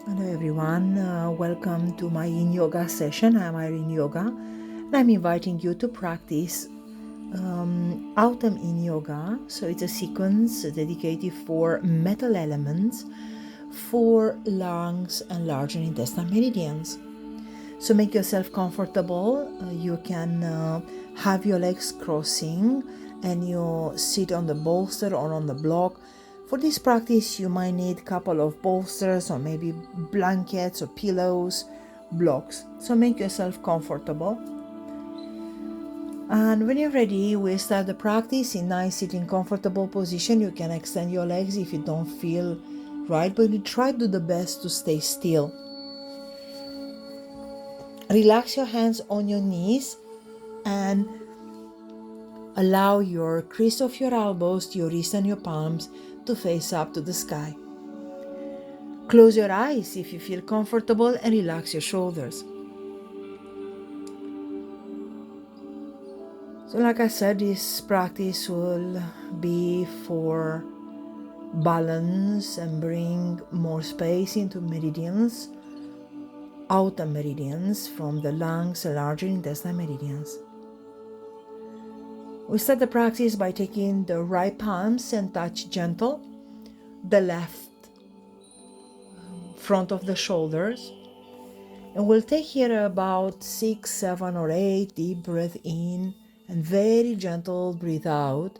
Hello everyone, welcome to my Yin Yoga session. I'm Irene Yoga and I'm inviting you to practice Autumn Yin Yoga. So it's a sequence dedicated for metal elements for lungs and large intestinal meridians. So make yourself comfortable. You can have your legs crossing and you sit on the bolster or on the block. For this practice, you might need a couple of bolsters or maybe blankets or pillows, blocks. So make yourself comfortable. And when you're ready, we'll start the practice in nice sitting comfortable position. You can extend your legs if you don't feel right, but you try to do the best to stay still. Relax your hands on your knees and allow your crease of your elbows, your wrist and your palms to face up to the sky. Close your eyes if you feel comfortable and relax your shoulders. So like I said, this practice will be for balance and bring more space into meridians, outer meridians from the lungs and larger intestinal meridians. We start the practice by taking the right palms and touch gentle the left front of the shoulders. And we'll take here about 6, 7 or 8 deep breath in and very gentle breathe out.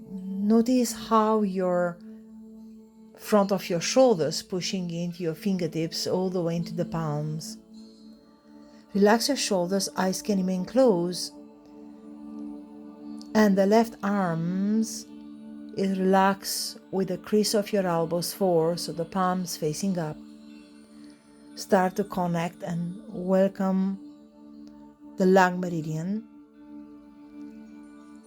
Notice how your front of your shoulders pushing into your fingertips all the way into the palms. Relax your shoulders, eyes can remain closed. And the left arms is relaxed with the crease of your elbows forward, so the palms facing up. Start to connect and welcome the lung meridian.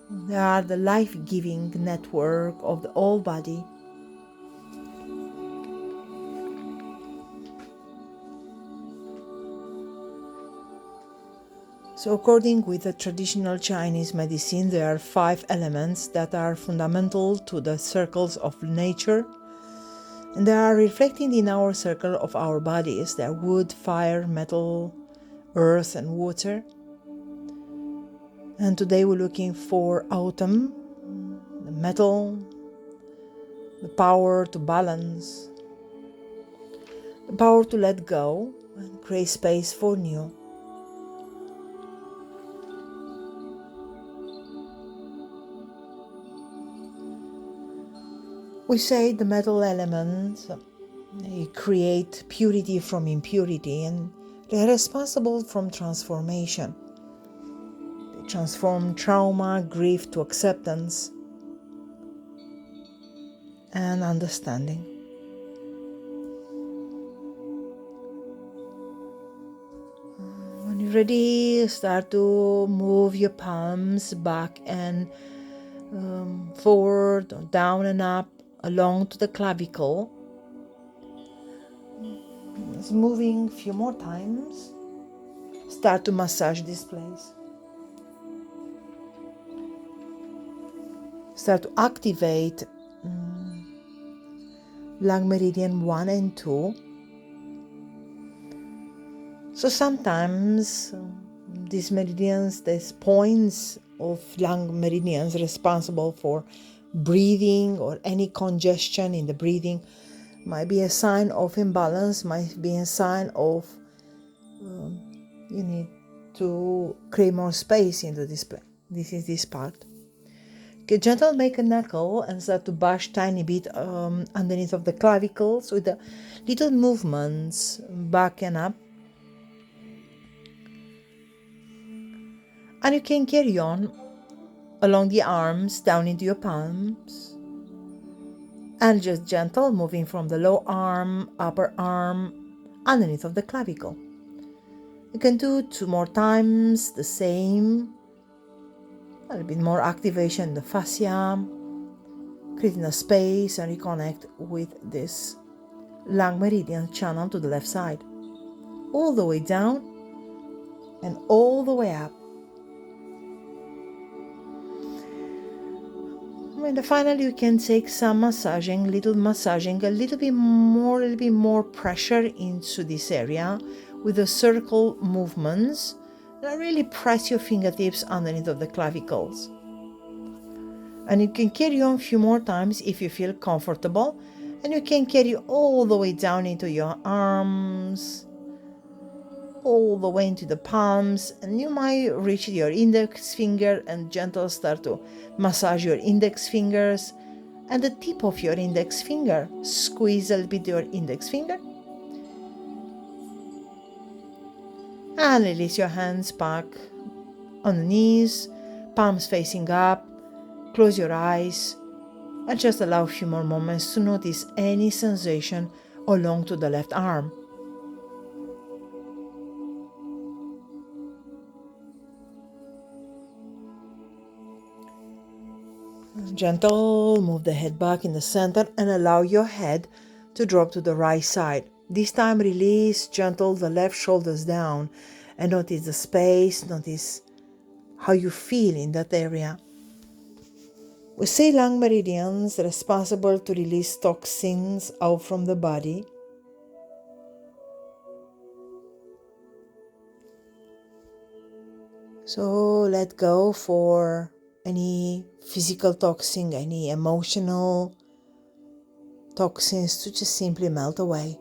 They are the life-giving network of the whole body. So according with the traditional Chinese medicine, there are 5 elements that are fundamental to the circles of nature, and they are reflected in our circle of our bodies. They are wood, fire, metal, earth, and water. And today we're looking for autumn, the metal, the power to balance, the power to let go and create space for new. We say the metal elements they create purity from impurity, and they're responsible from transformation. They transform trauma, grief to acceptance and understanding. When you're ready, start to move your palms back and forward, or down and up, along to the clavicle. Just moving a few more times. Start to massage this place. Start to activate lung meridian 1 and 2. So sometimes these meridians, these points of lung meridians responsible for breathing or any congestion in the breathing might be a sign of imbalance, might be a sign of you need to create more space into this place. This is this part. Okay, gentle make a knuckle and start to brush tiny bit underneath of the clavicles with the little movements back and up. And you can carry on along the arms down into your palms. And just gentle moving from the low arm, upper arm, underneath of the clavicle. You can do 2 more times the same. A little bit more activation in the fascia, creating a space and reconnect with this lung meridian channel to the left side. All the way down and all the way up. And finally, you can take some massaging, a little bit more pressure into this area with the circle movements. And really press your fingertips underneath of the clavicles. And you can carry on a few more times if you feel comfortable. And you can carry all the way down into your arms, all the way into the palms, and you might reach your index finger and gentle start to massage your index fingers and the tip of your index finger. Squeeze a little bit your index finger and release your hands back on the knees, palms facing up. Close your eyes and just allow a few more moments to notice any sensation along to the left arm. Gentle, move the head back in the center and allow your head to drop to the right side. This time release, gentle, the left shoulders down and notice the space, notice how you feel in that area. We say lung meridians responsible to release toxins out from the body. So let go for any physical toxin, any emotional toxins to just simply melt away.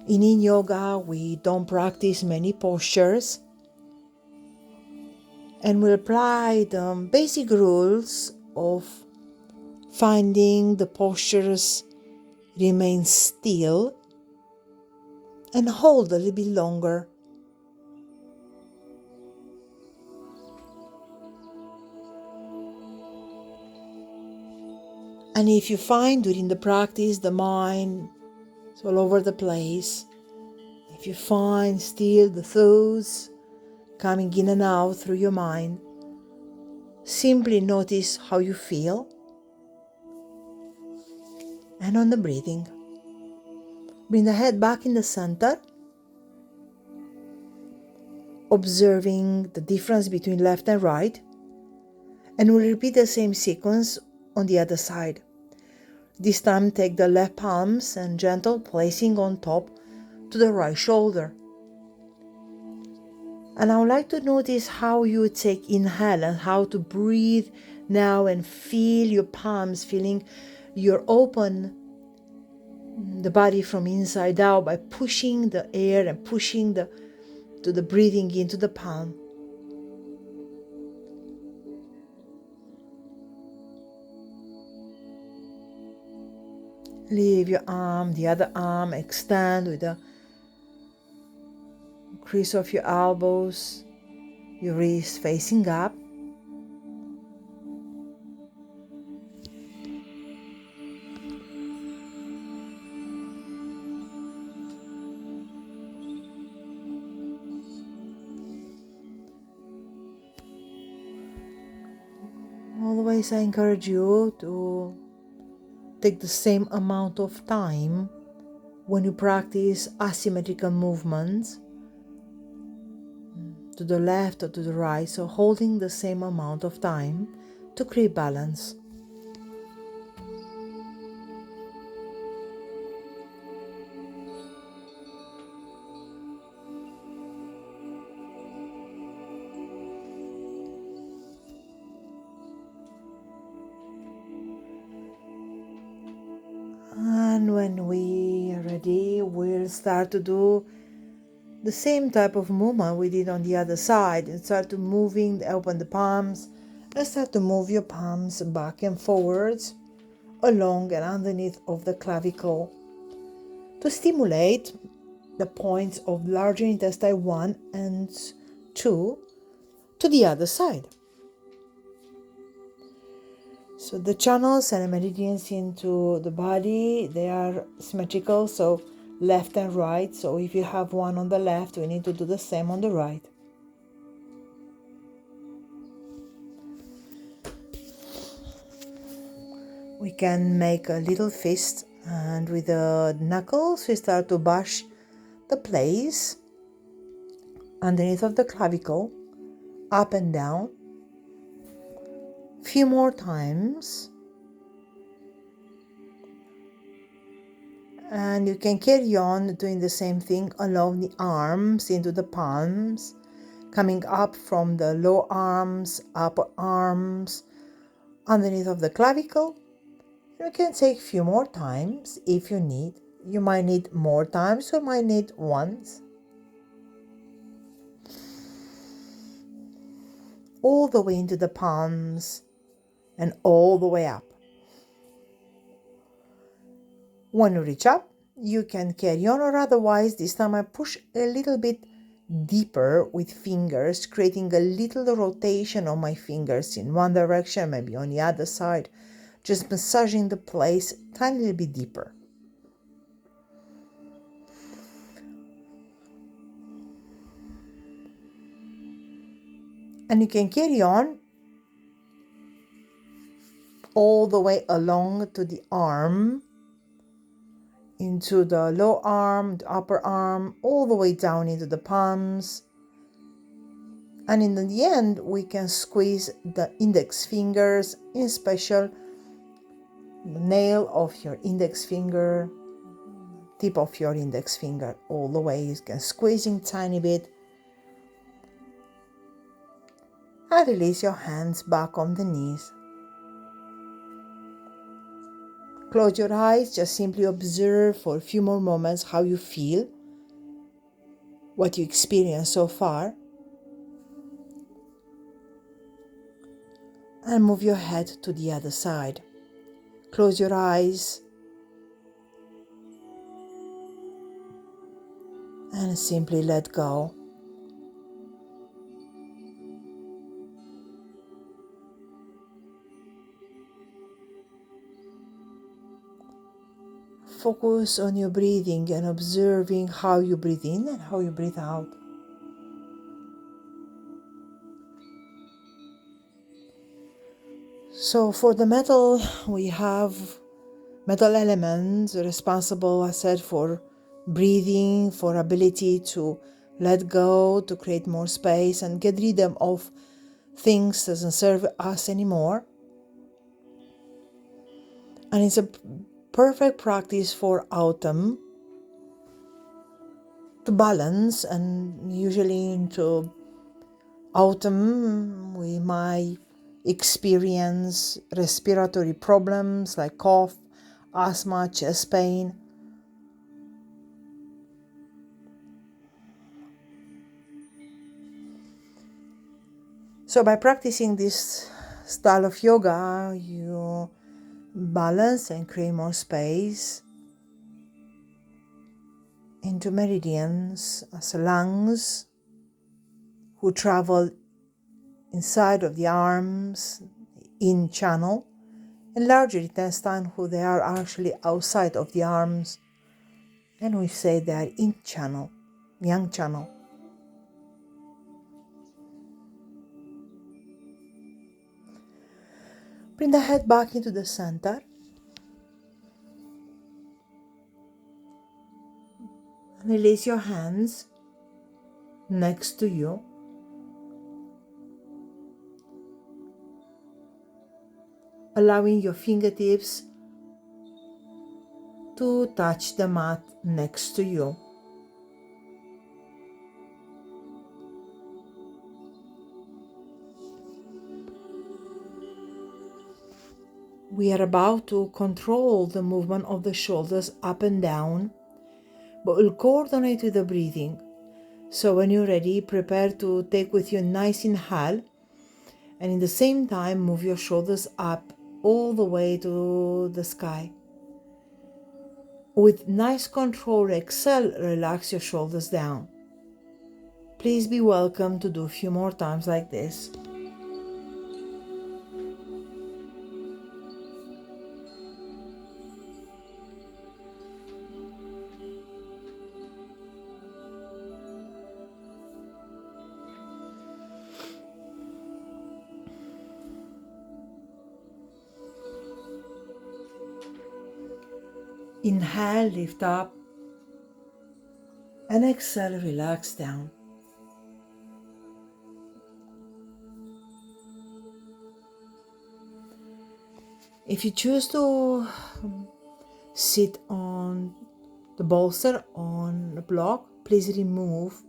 In Yin Yoga, we don't practice many postures, and we apply the basic rules of finding the postures remain still and hold a little bit longer. And if you find during the practice the mind is all over the place, if you find still the thoughts coming in and out through your mind, simply notice how you feel and on the breathing. Bring the head back in the center, observing the difference between left and right, and we'll repeat the same sequence on the other side. This time take the left palms and gentle placing on top to the right shoulder. And I would like to notice how you take inhale and how to breathe now and feel your palms, feeling you're open the body from inside out by pushing the air and pushing the breathing into the palm. Leave your arm, the other arm, extend with the crease of your elbows, your wrists facing up. Always I encourage you to take the same amount of time when you practice asymmetrical movements to the left or to the right, so holding the same amount of time to create balance. And when we are ready, we'll start to do the same type of movement we did on the other side. And start to open the palms, and start to move your palms back and forwards along and underneath of the clavicle to stimulate the points of larger intestine 1 and 2 to the other side. So the channels and the meridians into the body, they are symmetrical, so left and right. So if you have one on the left, we need to do the same on the right. We can make a little fist, and with the knuckles we start to bash the place underneath of the clavicle up and down. Few more times. And you can carry on doing the same thing along the arms into the palms, coming up from the lower arms, upper arms, underneath of the clavicle. You can take a few more times if you need. You might need more times, you might need once. All the way into the palms and all the way up. When you reach up, you can carry on, or otherwise this time I push a little bit deeper with fingers, creating a little rotation on my fingers in one direction, maybe on the other side, just massaging the place a tiny little bit deeper. And you can carry on all the way along to the arm, into the lower arm, the upper arm, all the way down into the palms. And in the end, we can squeeze the index fingers, in special the nail of your index finger, tip of your index finger, all the way. You can squeezing tiny bit. And release your hands back on the knees. Close your eyes, just simply observe for a few more moments how you feel, what you experienced so far. And move your head to the other side. Close your eyes and simply let go. Focus on your breathing and observing how you breathe in and how you breathe out. So for the metal, we have metal elements responsible, I said, for breathing, for ability to let go, to create more space and get rid of things that doesn't serve us anymore. And it's a perfect practice for autumn to balance, and usually into autumn we might experience respiratory problems like cough, asthma, chest pain. So by practicing this style of yoga, you balance and create more space into meridians as lungs who travel inside of the arms, in channel, and larger intestine who they are actually outside of the arms, and we say they are in channel, yang channel. Bring the head back into the center. Release your hands next to you. Allowing your fingertips to touch the mat next to you. We are about to control the movement of the shoulders up and down, but we'll coordinate with the breathing. So when you're ready, prepare to take with you a nice inhale, and in the same time move your shoulders up all the way to the sky. With nice control, exhale, relax your shoulders down. Please be welcome to do a few more times like this. Inhale, lift up, and exhale, relax down. If you choose to sit on the bolster on the block, please remove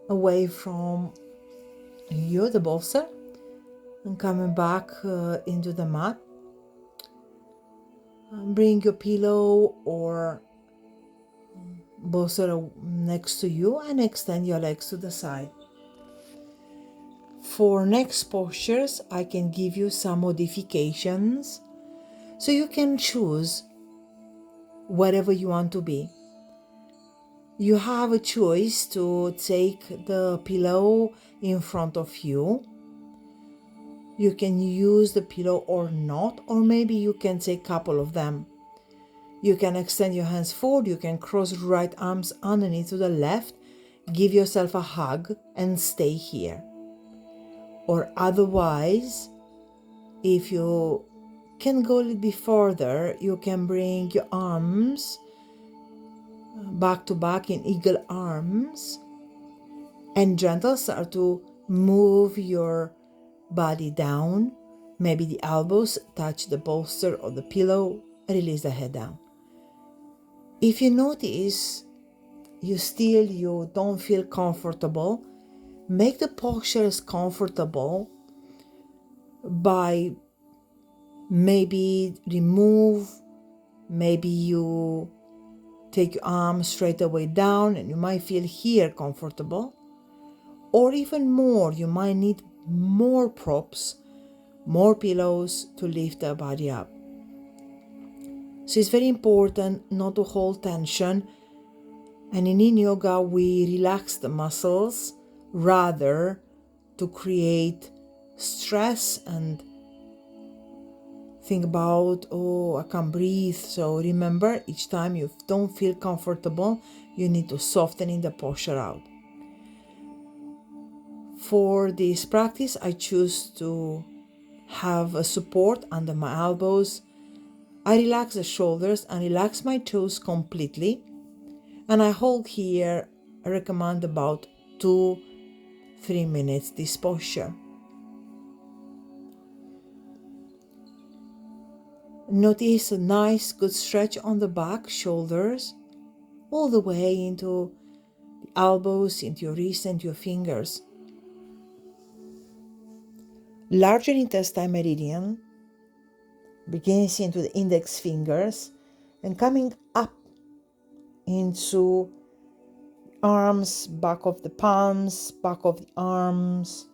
away from you the bolster and coming back into the mat. Bring your pillow or bolster next to you and extend your legs to the side. For next postures, I can give you some modifications so you can choose whatever you want to be. You have a choice to take the pillow in front of you. You can use the pillow or not, or maybe you can take a couple of them. You can extend your hands forward, you can cross right arms underneath to the left, give yourself a hug and stay here. Or otherwise, if you can go a little bit further, you can bring your arms back to back in eagle arms and gentle start to move your body down. Maybe the elbows touch the bolster or the pillow, release the head down. If you notice you don't feel comfortable, make the postures comfortable by maybe maybe you take your arms straight away down and you might feel here comfortable, or even more, you might need more props, more pillows to lift the body up. So it's very important not to hold tension, and in Yin Yoga we relax the muscles rather to create stress and think about, oh, I can't breathe. So remember, each time you don't feel comfortable, you need to soften in the posture out. For this practice, I choose to have a support under my elbows. I relax the shoulders and relax my toes completely. And I hold here, I recommend about 2-3 minutes this posture. Notice a nice good stretch on the back, shoulders, all the way into the elbows, into your wrists and your fingers. Larger intestine meridian begins into the index fingers and coming up into arms, back of the palms, back of the arms,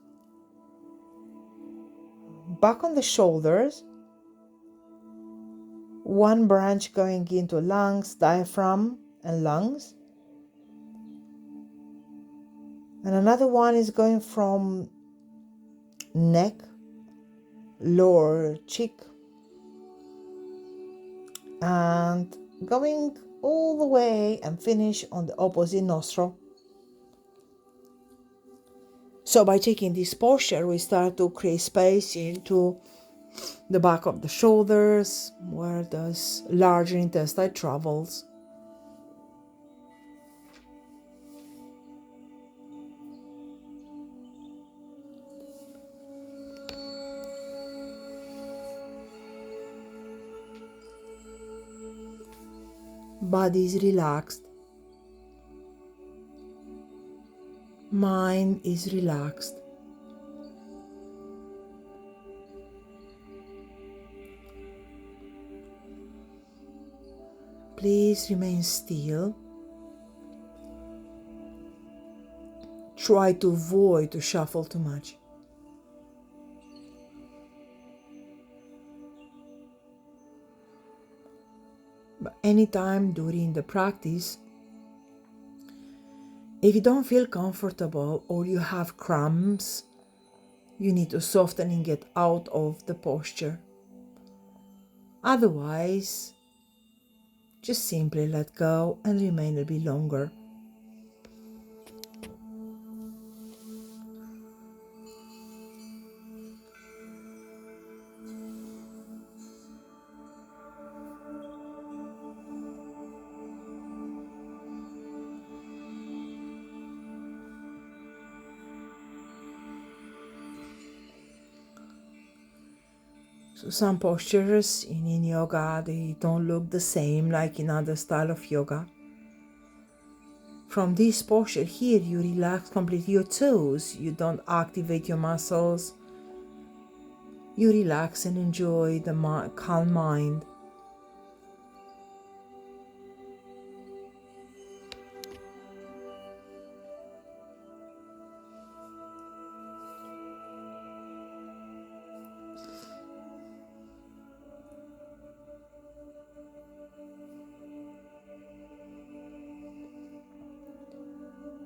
back on the shoulders, one branch going into lungs, diaphragm and lungs, and another one is going from neck, lower cheek, and going all the way and finish on the opposite nostril. So by taking this posture, we start to create space into the back of the shoulders, where this larger intestine travels. Body is relaxed. Mind is relaxed. Please remain still. Try to avoid to shuffle too much. But anytime during the practice, if you don't feel comfortable or you have cramps, you need to soften and get out of the posture. Otherwise, just simply let go and remain a bit longer. So some postures in Yin Yoga, they don't look the same like in other style of yoga. From this posture here, you relax completely your toes. You don't activate your muscles. You relax and enjoy the calm mind.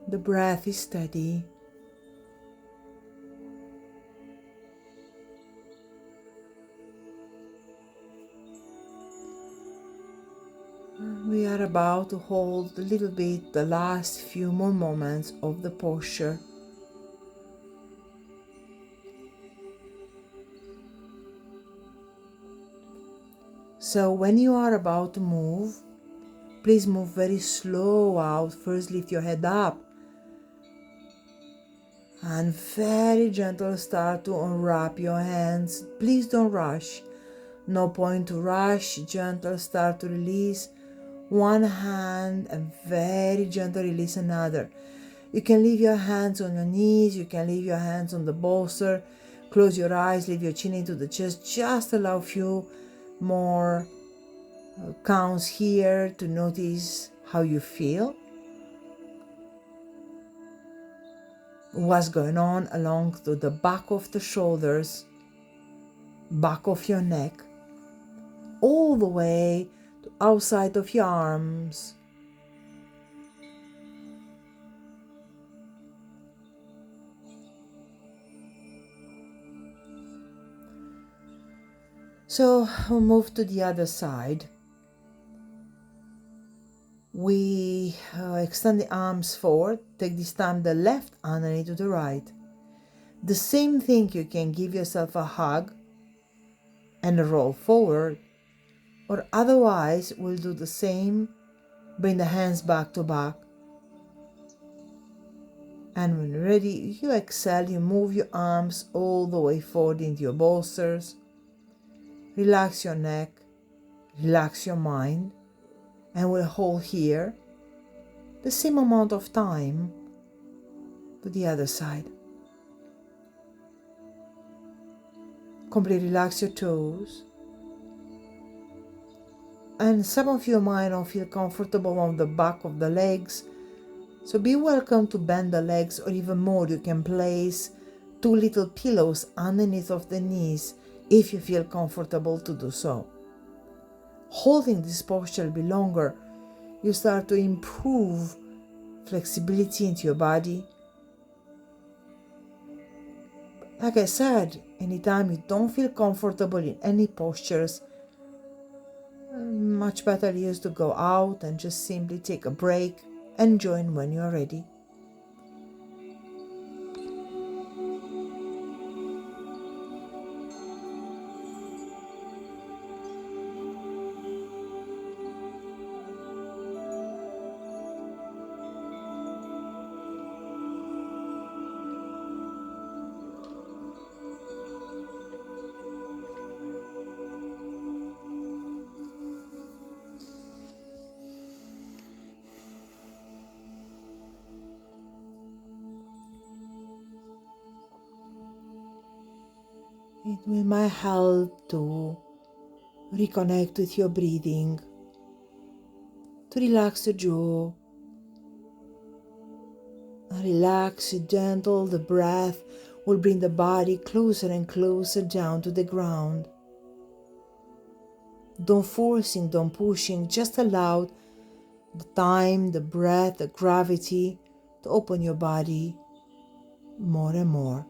The breath is steady. We are about to hold a little bit the last few more moments of the posture. So when you are about to move, please move very slow out. First lift your head up and very gentle start to unwrap your hands. Please don't rush. No point to rush. Gentle start to release one hand and very gentle release another. You can leave your hands on your knees. You can leave your hands on the bolster. Close your eyes. Leave your chin into the chest. Just allow a few more counts here to notice how you feel. What's going on along to the back of the shoulders, back of your neck, all the way to outside of your arms. So we'll move to the other side. We extend the arms forward. Take this time the left underneath to the right. The same thing, you can give yourself a hug and roll forward, or otherwise we'll do the same. Bring the hands back to back. And when you're ready, you exhale, you move your arms all the way forward into your bolsters. Relax your neck, relax your mind, and we'll hold here the same amount of time to the other side. Completely relax your toes. And some of you might not feel comfortable on the back of the legs, so be welcome to bend the legs, or even more, you can place two little pillows underneath of the knees if you feel comfortable to do so. Holding this posture a bit longer, you start to improve flexibility into your body. Like I said, anytime you don't feel comfortable in any postures, much better is to go out and just simply take a break and join when you're ready. It might help to reconnect with your breathing, to relax the jaw, relax, gentle. The breath will bring the body closer and closer down to the ground. Don't forcing, don't pushing, just allow the time, the breath, the gravity to open your body more and more.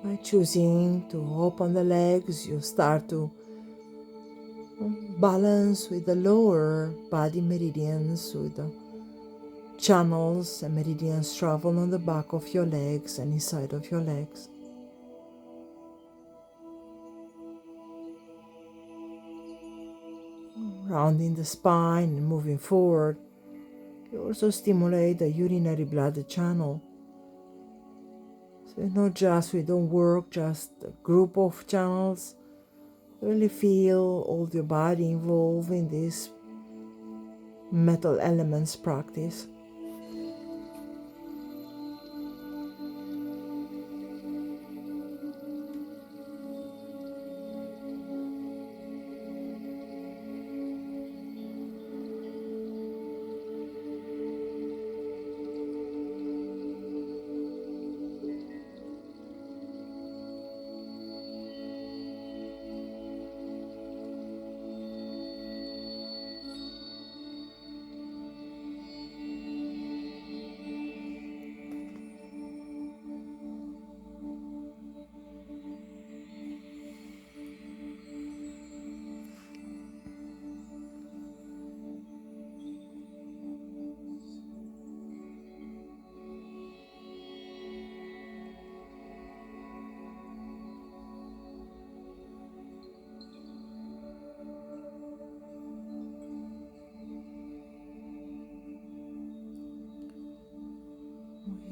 By choosing to open the legs, you start to balance with the lower body meridians, with the channels and meridians travel on the back of your legs and inside of your legs. Rounding the spine and moving forward. You also stimulate the urinary bladder channel. So it's not just, we don't work just a group of channels. Really feel all your body involved in this metal elements practice.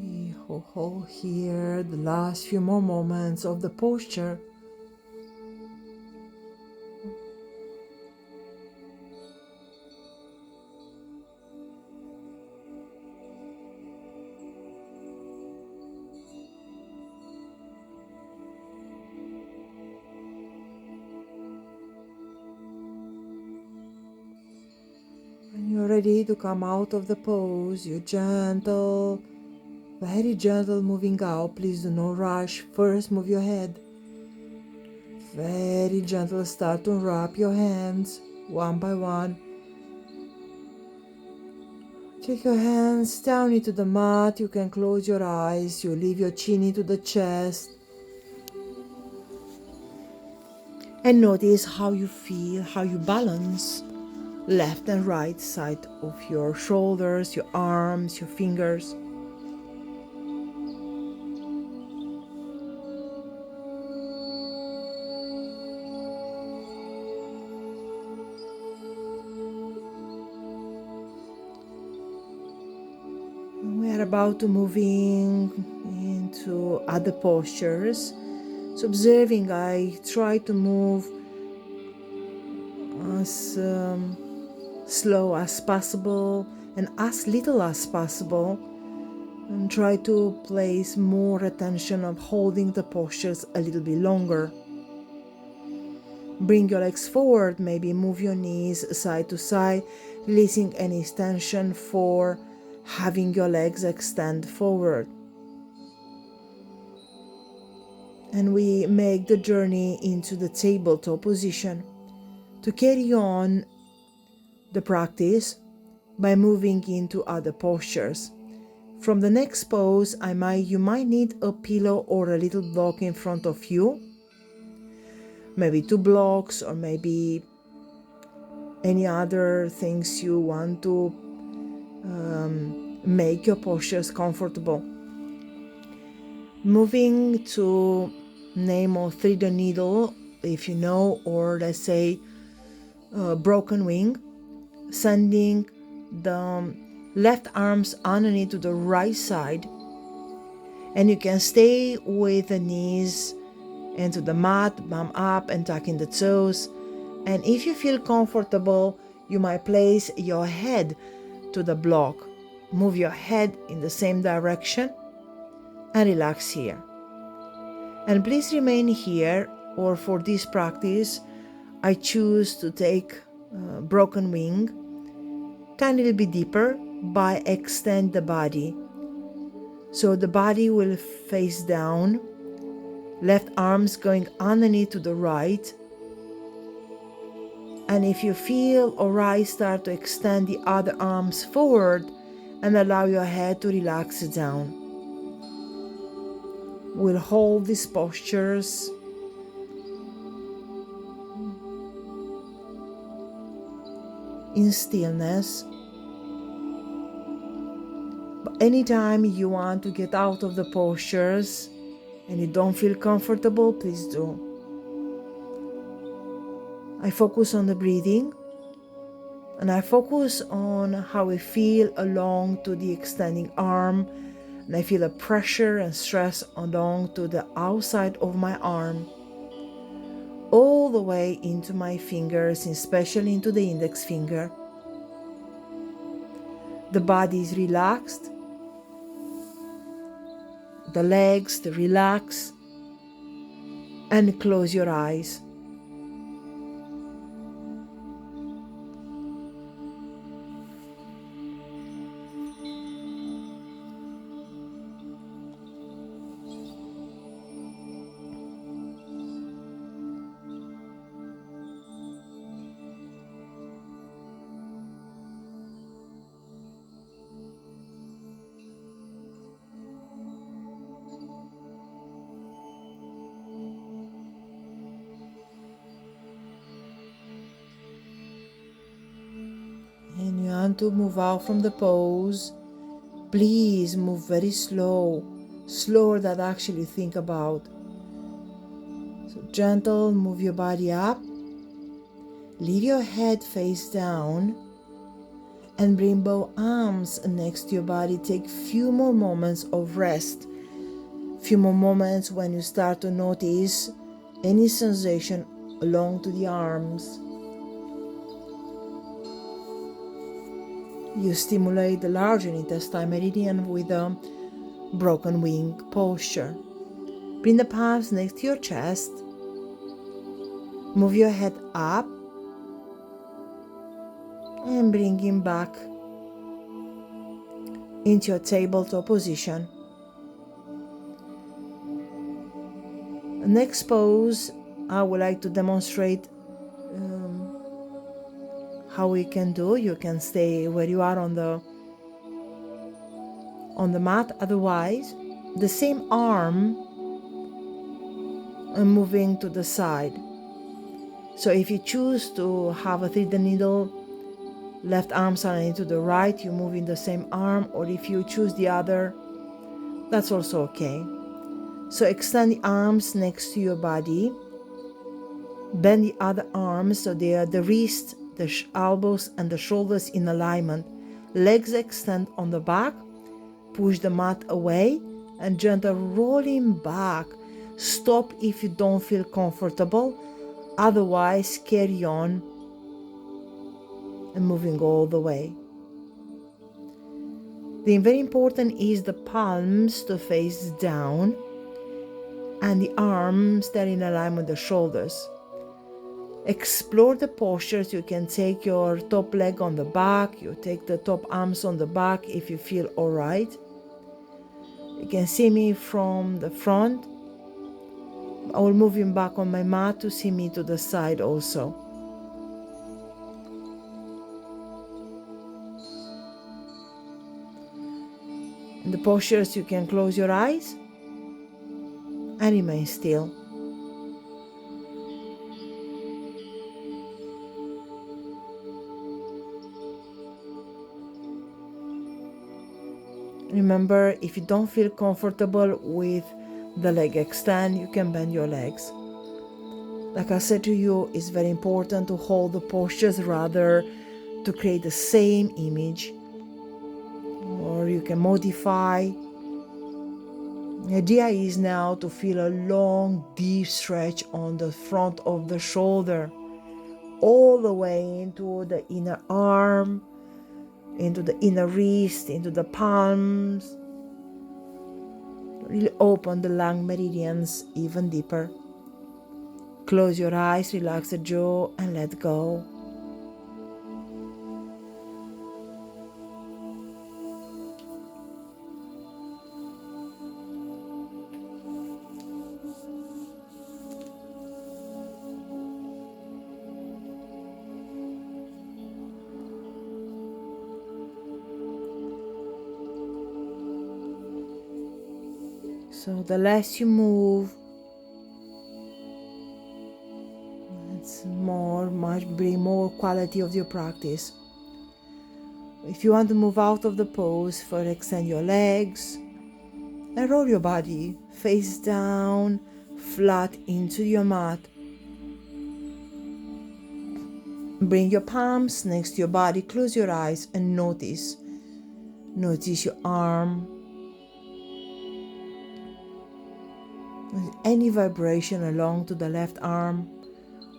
We hold here the last few more moments of the posture. When you're ready to come out of the pose, you're gentle, very gentle moving out. Please do not rush. First, move your head. Very gentle, start to wrap your hands one by one. Take your hands down into the mat. You can close your eyes. You leave your chin into the chest. And notice how you feel, how you balance left and right side of your shoulders, your arms, your fingers. We are about to moving into other postures. So observing, I try to move as slow as possible and as little as possible, and try to place more attention of holding the postures a little bit longer. Bring your legs forward, maybe move your knees side to side, releasing any tension for having your legs extend forward. And we make the journey into the tabletop position to carry on the practice by moving into other postures. From the next pose, you might need a pillow or a little block in front of you, maybe 2 blocks, or maybe any other things you want to make your postures comfortable. Moving to name or thread the needle, if you know, or let's say broken wing, sending the left arms underneath to the right side, and you can stay with the knees into the mat, bum up and tucking the toes. And if you feel comfortable, you might place your head to the block. Move your head in the same direction and relax here. And please remain here, or for this practice, I choose to take broken wing tiny little bit deeper by extend the body. So the body will face down, left arms going underneath to the right. And if you feel alright, start to extend the other arms forward and allow your head to relax down. We'll hold these postures. in stillness. But anytime you want to get out of the postures and you don't feel comfortable, please do. I focus on the breathing, and I focus on how I feel along to the extending arm, and I feel a pressure and stress along to the outside of my arm, all the way into my fingers, especially into the index finger. The body is relaxed, the legs relax, and close your eyes. And you want to move out from the pose. Please move very slow, slower than actually think about. So gentle, move your body up. Leave your head face down and bring both arms next to your body. Take few more moments of rest. Few more moments when you start to notice any sensation along to the arms. You stimulate the larger intestine meridian with a broken wing posture. Bring the palms next to your chest. Move your head up and bring him back into your tabletop position. The next pose, I would like to demonstrate how we can do. You can stay where you are on the mat. Otherwise, the same arm moving to the side. So if you choose to have a thread the needle, left arm side to the right, you move in the same arm, or if you choose the other, that's also okay. So extend the arms next to your body. Bend the other arms so they are the wrist, the elbows, and the shoulders in alignment. Legs extend on the back. Push the mat away and gentle rolling back. Stop if you don't feel comfortable. Otherwise, carry on and moving all the way. The very important is the palms to face down and the arms that are in alignment with the shoulders. Explore the postures. You can take your top leg on the back. You take the top arms on the back if you feel all right. You can see me from the front. I will move him back on my mat to see me to the side also. In the postures, you can close your eyes and remain still. Remember, if you don't feel comfortable with the leg extend, you can bend your legs. Like I said to you, it's very important to hold the postures rather to create the same image, or you can modify. The idea is now to feel a long, deep stretch on the front of the shoulder, all the way into the inner arm, into the inner wrist, into the palms. Really open the lung meridians even deeper. Close your eyes, relax the jaw, and let go. So the less you move, It's bring more quality of your practice. If you want to move out of the pose, first extend your legs and roll your body face down, flat into your mat. Bring your palms next to your body, close your eyes and notice your arm. Any vibration along to the left arm,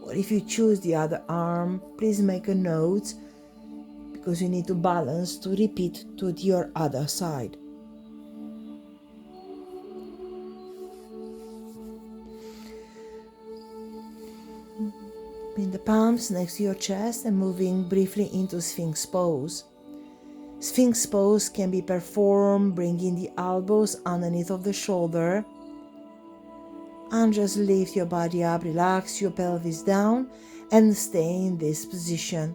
or if you choose the other arm, please make a note, because you need to balance to repeat to your other side. Bring the palms next to your chest and moving briefly into Sphinx pose. Sphinx pose can be performed bringing the elbows underneath of the shoulder, and just lift your body up, relax your pelvis down and stay in this position.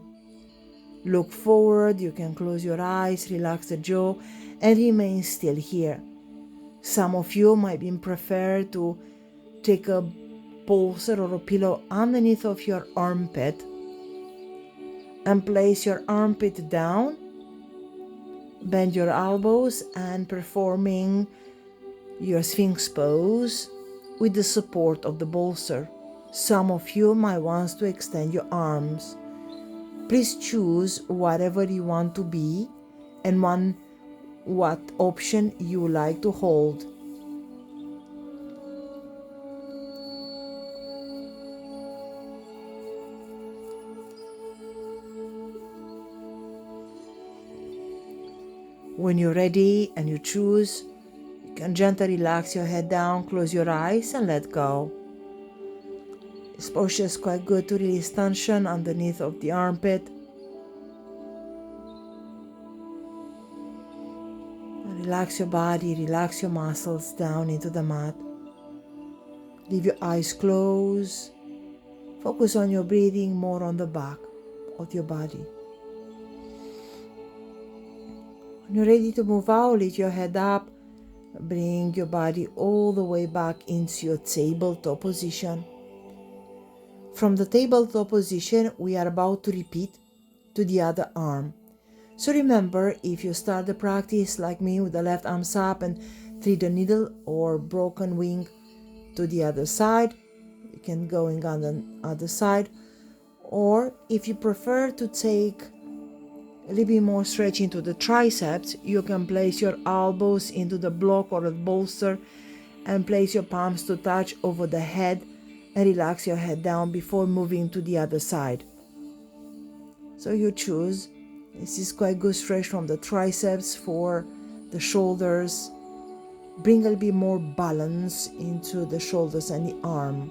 Look forward, you can close your eyes, relax the jaw and remain still here. Some of you might be prefer to take a bolster or a pillow underneath of your armpit and place your armpit down, bend your elbows and performing your Sphinx pose with the support of the bolster. Some of you might want to extend your arms. Please choose whatever you want to be and what option you like to hold. When you're ready and you choose, you can gently relax your head down, close your eyes and let go. This posture is quite good to release tension underneath of the armpit. And relax your body, relax your muscles down into the mat. Leave your eyes closed. Focus on your breathing, more on the back of your body. When you're ready to move out, lift your head up. Bring your body all the way back into your tabletop position. From the tabletop position, we are about to repeat to the other arm. So remember, if you start the practice like me with the left arms up and thread the needle or broken wing to the other side, you can go on the other side. Or if you prefer to take a little bit more stretch into the triceps, you can place your elbows into the block or the bolster and place your palms to touch over the head and relax your head down before moving to the other side. So you choose. This is quite good stretch from the triceps for the shoulders. Bring a little bit more balance into the shoulders and the arm.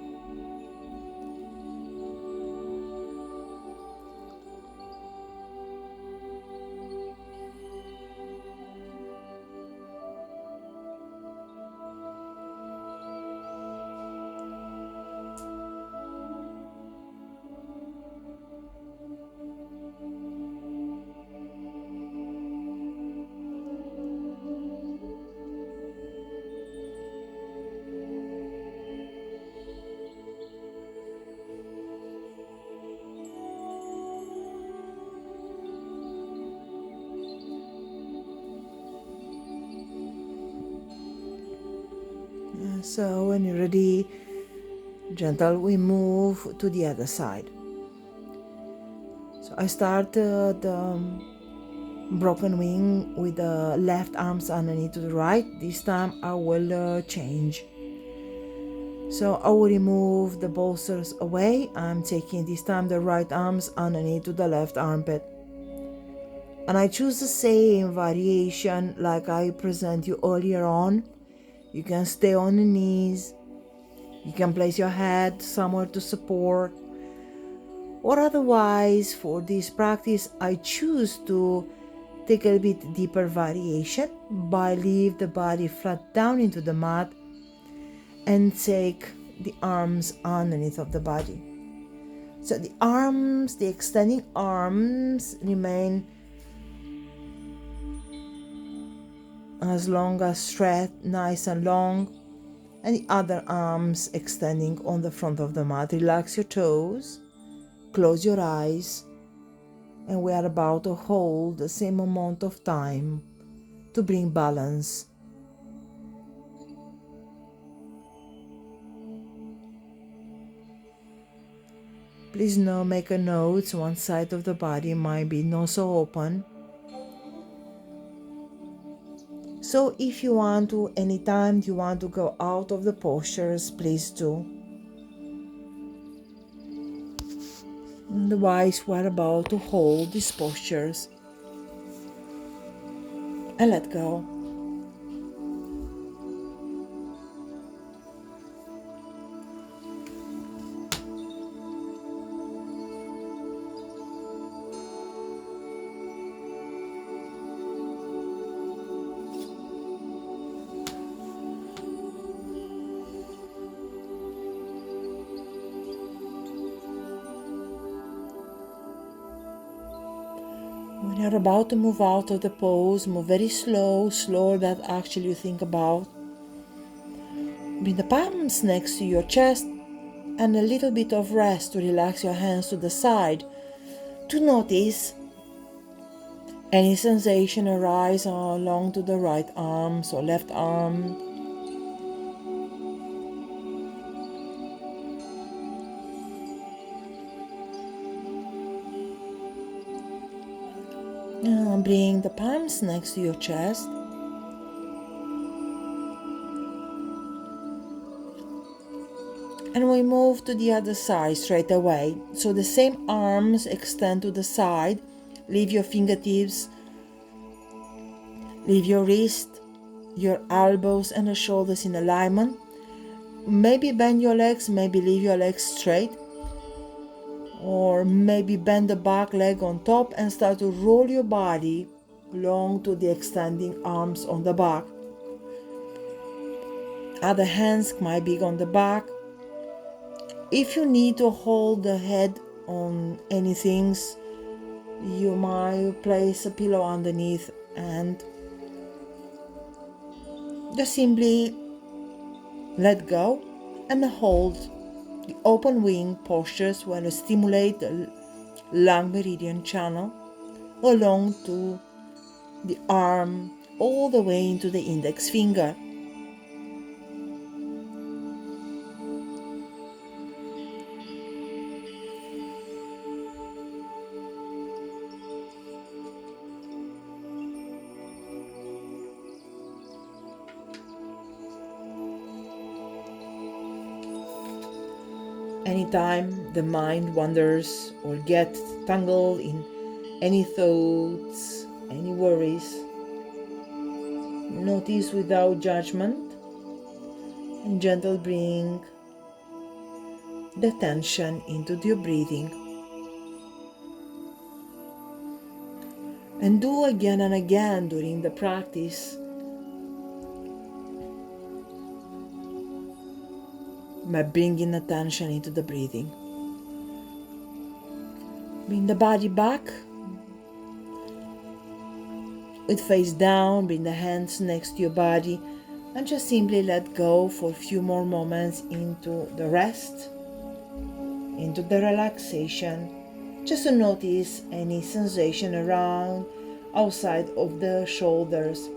So when you're ready, gentle, we move to the other side. So I start the broken wing with the left arms underneath to the right. This time I will change. So I will remove the bolsters away. I'm taking this time the right arms underneath to the left armpit. And I choose the same variation like I present you earlier on. You can stay on the knees. You can place your head somewhere to support. Or otherwise, for this practice, I choose to take a little bit deeper variation by leave the body flat down into the mat and take the arms underneath of the body. So the arms, the extending arms remain as long as stretched, nice and long, and the other arms extending on the front of the mat. Relax your toes. close your eyes, and we are about to hold the same amount of time to bring balance. Please now make a note, one side of the body might be not so open. So if you want to, anytime you want to go out of the postures, please do. Otherwise, we're about to hold these postures and let go. When you're about to move out of the pose, move very slow, slower than actually you think about. Bring the palms next to your chest and a little bit of rest to relax your hands to the side, to notice any sensation arise along to the right arm or left arm. Now bring the palms next to your chest. And we move to the other side straight away. So the same arms extend to the side. Leave your fingertips, leave your wrist, your elbows and the shoulders in alignment. Maybe bend your legs, maybe leave your legs straight. Or maybe bend the back leg on top and start to roll your body along to the extending arms on the back. Other hands might be on the back. If you need to hold the head on anything, you might place a pillow underneath and just simply let go and hold the open wing postures where you stimulate the lung meridian channel along to the arm all the way into the index finger. Anytime the mind wanders or gets tangled in any thoughts, any worries, notice without judgment and gentle bring the attention into your breathing. And do again and again during the practice. By bringing attention into the breathing. Bring the body back with face down, bring the hands next to your body and just simply let go for a few more moments into the rest, into the relaxation, just to notice any sensation around, outside of the shoulders.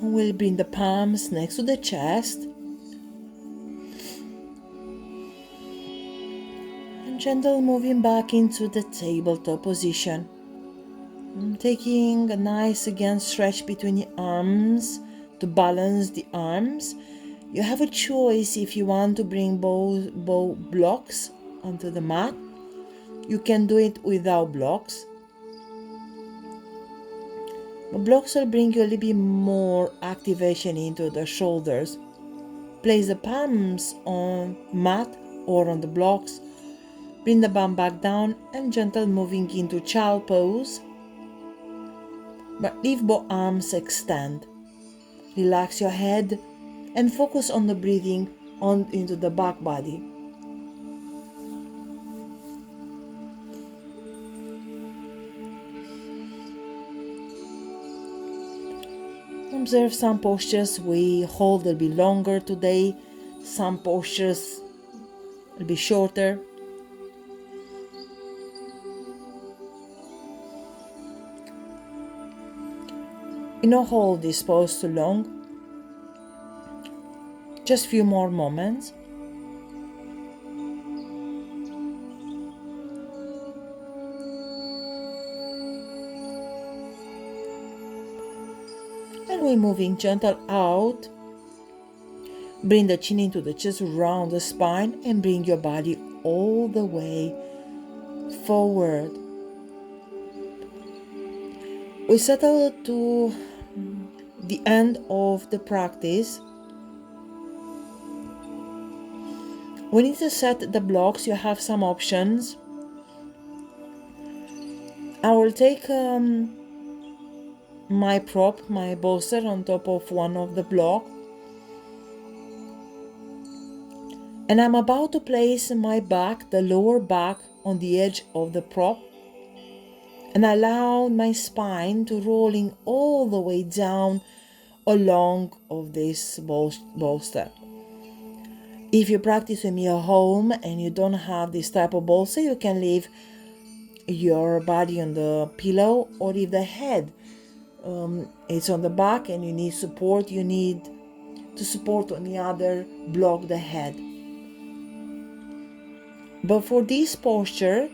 We'll bring the palms next to the chest and gentle moving back into the tabletop position. Taking a nice again stretch between the arms to balance the arms. You have a choice if you want to bring both blocks onto the mat. You can do it without blocks. The blocks will bring you a little bit more activation into the shoulders. Place the palms on mat or on the blocks. Bring the bum back down and gentle moving into child pose. but leave both arms extend. Relax your head and focus on the breathing on into the back body. Observe some postures we hold will be longer today, some postures will be shorter. You don't hold this pose too long, just few more moments. And we're moving gentle out. Bring the chin into the chest, round the spine, and bring your body all the way forward. We settle to the end of the practice. We need to set the blocks. You have some options. I will take my prop, my bolster, on top of one of the blocks. And I'm about to place my back, the lower back, on the edge of the prop, and allow my spine to rolling all the way down along of this bolster. If you practice with me at home and you don't have this type of bolster, you can leave your body on the pillow, or if the head it's on the back and you need support, you need to support on the other block the head. But for this posture,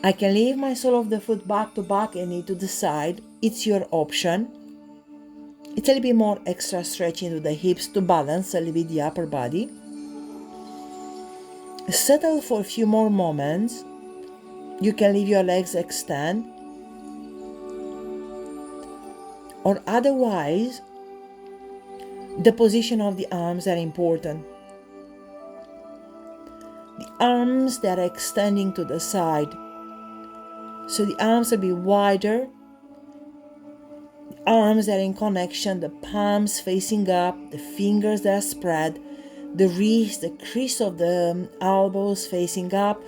I can leave my sole of the foot back to back and knee to the side. It's your option. It's a little bit more extra stretch into the hips to balance a little bit the upper body. Settle for a few more moments. You can leave your legs extend. Or otherwise, the position of the arms are important. The arms that are extending to the side. So the arms will be wider. The arms that are in connection, the palms facing up, the fingers that are spread, the wrist, the crease of the elbows facing up,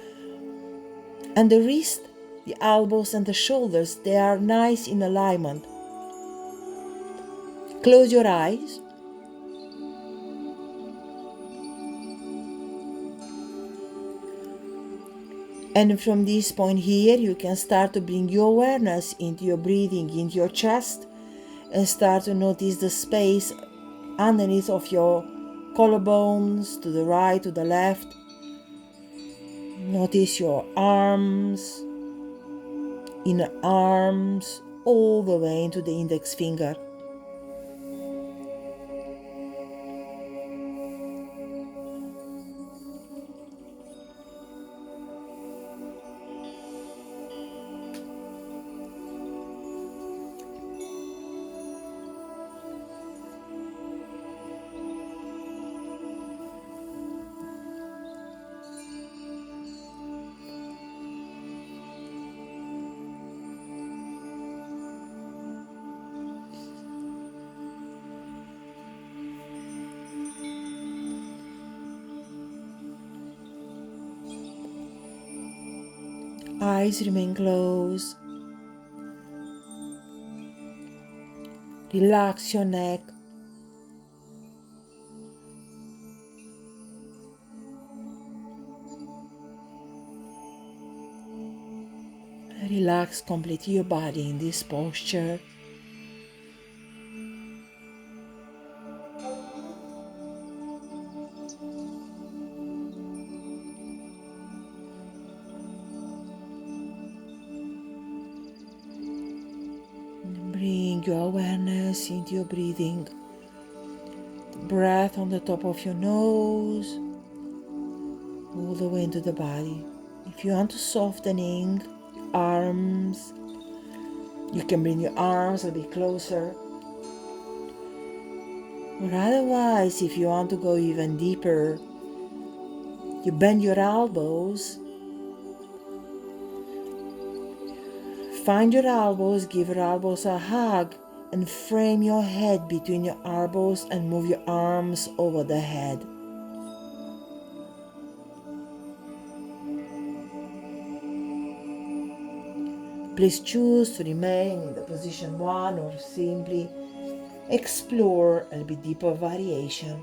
and the wrist, the elbows and the shoulders, they are nice in alignment. Close your eyes. And from this point here, you can start to bring your awareness into your breathing, into your chest, and start to notice the space underneath of your collarbones, to the right, to the left. Notice your arms, inner arms, all the way into the index finger. Eyes remain closed. Relax your neck. Relax completely your body in this posture. Bring your awareness into your breathing. Breath on the top of your nose, all the way into the body. If you want to softening arms, you can bring your arms a bit closer. Or otherwise, if you want to go even deeper, you bend your elbows, Find your elbows, give your elbows a hug, and frame your head between your elbows and move your arms over the head. Please choose to remain in the position 1 or simply explore a bit deeper variation.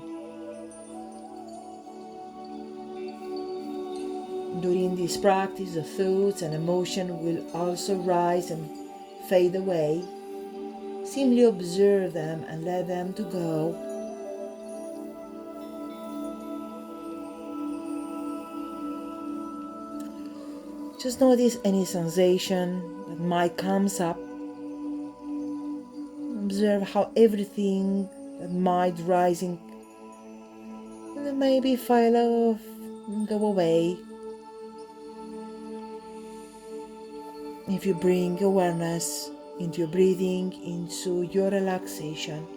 During this practice, the thoughts and emotions will also rise and fade away. Simply observe them and let them to go. Just notice any sensation that might comes up. Observe how everything that might rising and maybe file off and go away. If you bring awareness into your breathing, into your relaxation.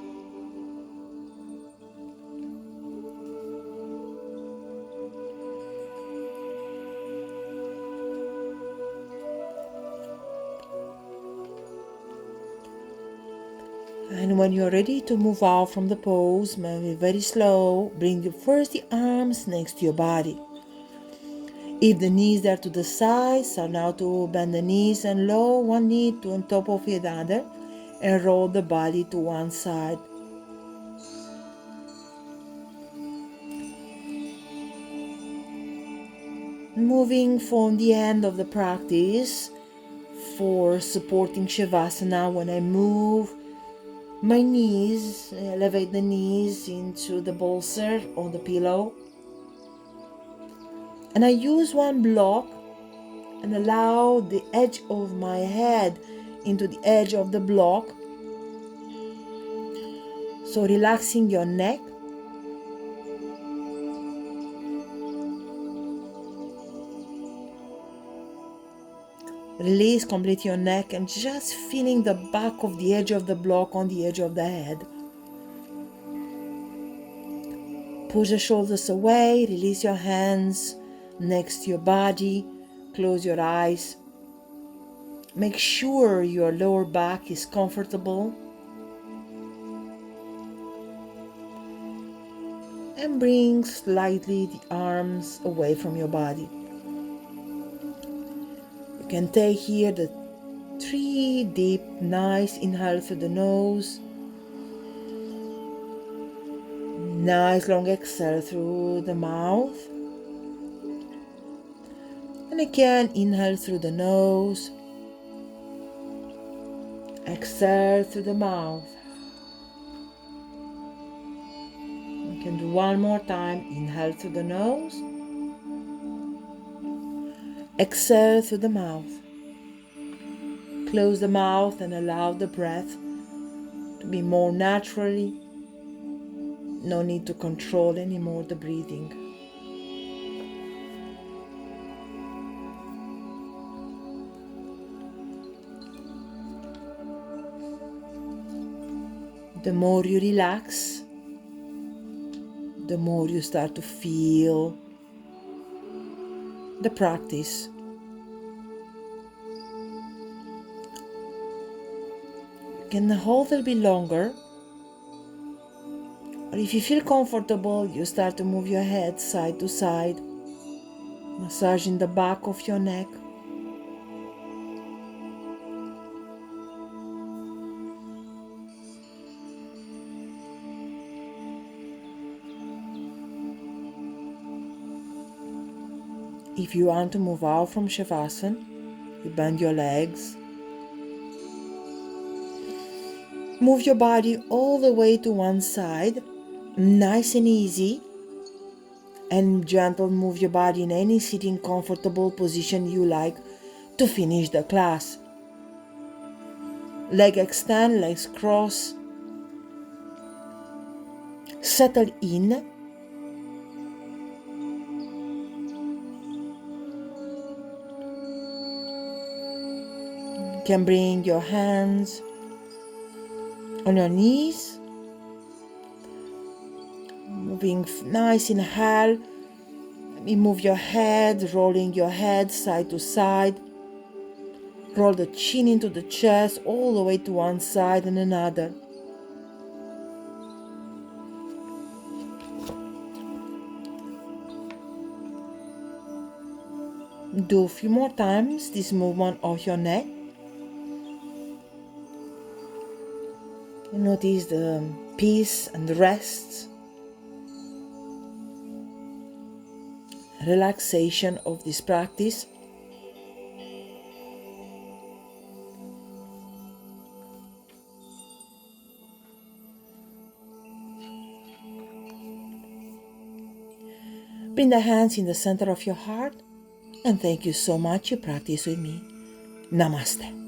And when you're ready to move out from the pose, maybe very slow, bring first the arms next to your body. If the knees are to the side, start now to bend the knees and lower one knee to on top of the other and roll the body to one side. Moving from the end of the practice for supporting Shavasana, when I move my knees, elevate the knees into the bolster or the pillow. And I use one block and allow the edge of my head into the edge of the block. So relaxing your neck. Release completely your neck and just feeling the back of the edge of the block on the edge of the head. Push the shoulders away, release your hands next to your body, close your eyes. Make sure your lower back is comfortable. And bring slightly the arms away from your body. You can take here the 3 deep, nice inhale through the nose. Nice long exhale through the mouth. And again, inhale through the nose. Exhale through the mouth. You can do one more time. Inhale through the nose. Exhale through the mouth. Close the mouth and allow the breath to be more naturally. No need to control anymore the breathing. The more you relax, the more you start to feel the practice. You can hold a little bit longer, or if you feel comfortable, you start to move your head side to side, massaging the back of your neck. If you want to move out from Shavasana, you bend your legs. Move your body all the way to one side, nice and easy, and gentle. Move your body in any sitting comfortable position you like to finish the class. Leg extend, legs cross. Settle in. You can bring your hands on your knees. Moving nice inhale. Move your head, rolling your head side to side. Roll the chin into the chest all the way to one side and another. Do a few more times this movement of your neck. Notice the peace and the rest, relaxation of this practice. Bring the hands in the center of your heart, and thank you so much you practice with me. Namaste.